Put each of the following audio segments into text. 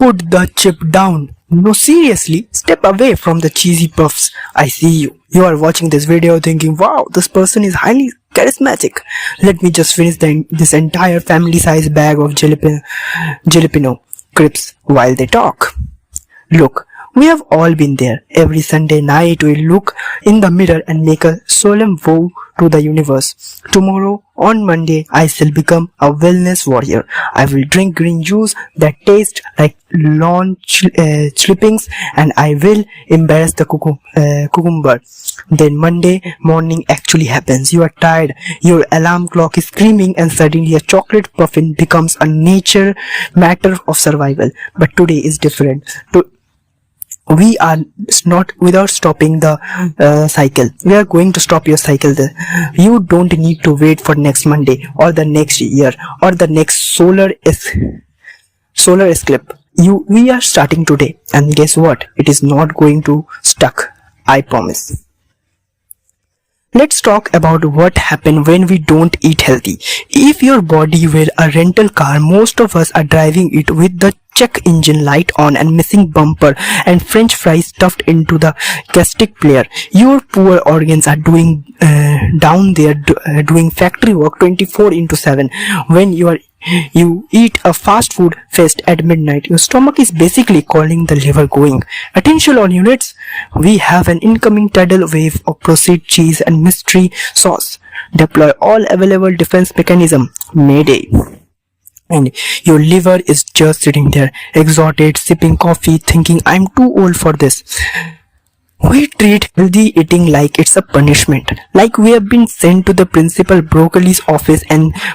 Put the chip down. No, seriously, step away from the cheesy puffs. I see you. You are watching this video thinking, wow, this person is highly charismatic. Let me just finish this entire family-sized bag of jalapeno crisps while they talk. Look, we have all been there. Every Sunday night we look in the mirror and make a solemn vow to the universe. Tomorrow, on Monday, I shall become a wellness warrior. I will drink green juice that tastes like lawn clippings, and I will embarrass the cucumber. Then Monday morning actually happens. You are tired, your alarm clock is screaming, and suddenly a chocolate muffin becomes a matter of survival. But today is different. We are not without stopping the cycle. We are going to stop your cycle there. You don't need to wait for next Monday or the next year or the next solar eclipse. We are starting today, and guess what? It is not going to stuck. I promise. Let's talk about what happens when we don't eat healthy. If your body were a rental car, most of us are driving it with the check engine light on and missing bumper and french fries stuffed into the cassette player. Your poor organs are doing down there doing factory work 24/7. When you eat a fast food fest at midnight, your stomach is basically calling the liver going, attention all units, we have an incoming tidal wave of processed cheese and mystery sauce. Deploy all available defense mechanism. Mayday. And your liver is just sitting there, exhausted, sipping coffee, thinking, I'm too old for this. We treat healthy eating like it's a punishment, like we have been sent to the principal Broccoli's office.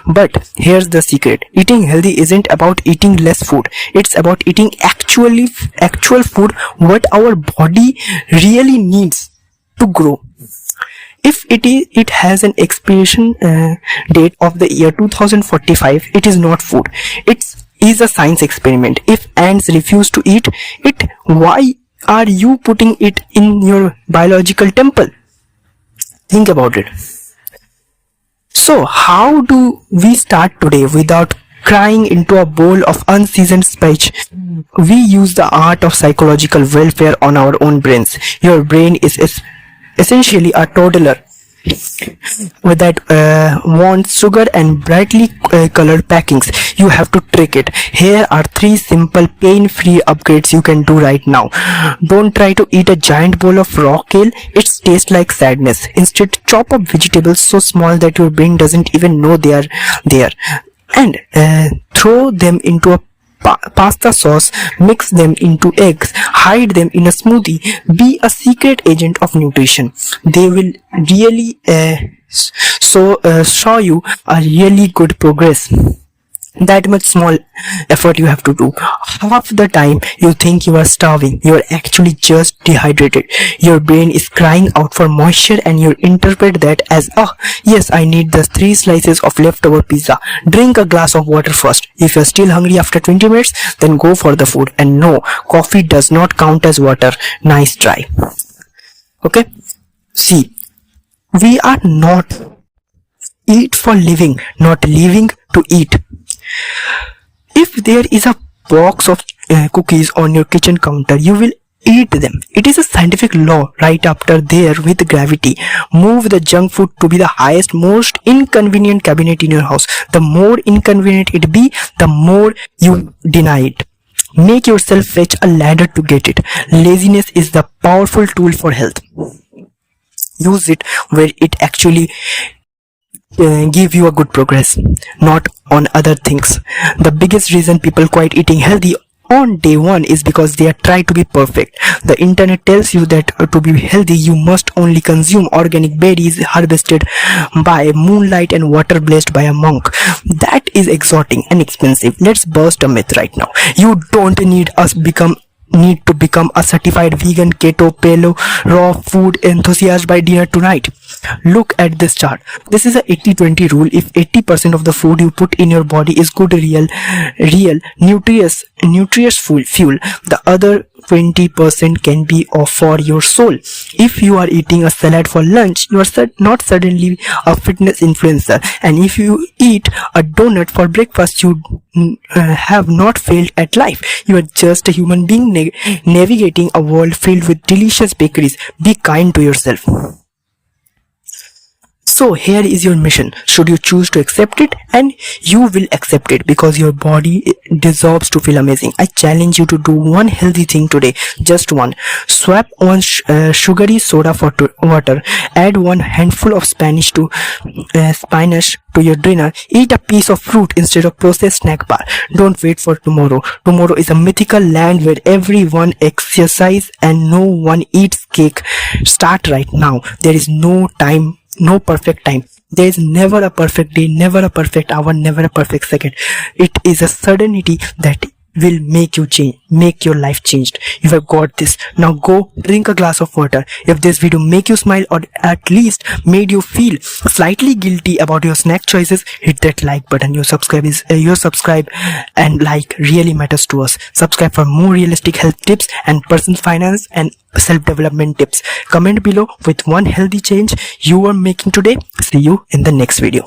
But here's the secret: eating healthy isn't about eating less food. It's about eating actual food, what our body really needs to grow. If it has an expiration date of the year 2045, it is not food. It is a science experiment. If ants refuse to eat it, why are you putting it in your biological temple? Think about it. So how do we start today without crying into a bowl of unseasoned spinach? We use the art of psychological welfare on our own brains. Your brain is essentially a toddler that wants sugar and brightly colored packings. You have to trick it. Here are 3 simple pain-free upgrades you can do right now. Don't try to eat a giant bowl of raw kale. It tastes like sadness. Instead, chop up vegetables so small that your brain doesn't even know they are there, and throw them into a pasta sauce, mix them into eggs, hide them in a smoothie. Be a secret agent of nutrition. They will really show you a really good progress. That much small effort you have to do. Half the time you think you are starving, you are actually just dehydrated. Your brain is crying out for moisture, and you interpret that as, oh yes, I need the 3 slices of leftover pizza. Drink a glass of water first. If you are still hungry after 20 minutes, then go for the food. And no, coffee does not count as water. Nice try. Okay, see, we are not eat for living, not living to eat. If there is a box of cookies on your kitchen counter, you will eat them. It is a scientific law right after there with gravity. Move the junk food to be the highest, most inconvenient cabinet in your house. The more inconvenient it be, the more you deny it. Make yourself fetch a ladder to get it. Laziness is the powerful tool for health. Use it where it actually give you a good progress, not on other things. The biggest reason people quit eating healthy on day 1 is because they are trying to be perfect. The internet tells you that to be healthy you must only consume organic berries harvested by moonlight and water blessed by a monk. That is exhausting and expensive. Let's burst a myth right now. You don't need to become a certified vegan, keto, paleo, raw food enthusiast by dinner tonight. Look at this chart. This is a 80-20 rule. If 80% of the food you put in your body is good, real, nutritious fuel, the other 20% can be for your soul. If you are eating a salad for lunch, you are not suddenly a fitness influencer. And if you eat a donut for breakfast, you have not failed at life. You are just a human being navigating a world filled with delicious bakeries. Be kind to yourself. So here is your mission. Should you choose to accept it, and you will accept it because your body deserves to feel amazing. I challenge you to do one healthy thing today, just one. Swap one sugary soda for water. Add one handful of spinach to your dinner. Eat a piece of fruit instead of processed snack bar. Don't wait for tomorrow. Tomorrow is a mythical land where everyone exercises and no one eats cake. Start right now. There is no time. No perfect time. There is never a perfect day, never a perfect hour, never a perfect second. It is a certainty that will make you change, make your life changed. You have got this. Now go drink a glass of water. If this video make you smile or at least made you feel slightly guilty about your snack choices, hit that like button. Your subscribe and like really matters to us. Subscribe for more realistic health tips and personal finance and self-development tips. Comment below with one healthy change you are making today. See you in the next video.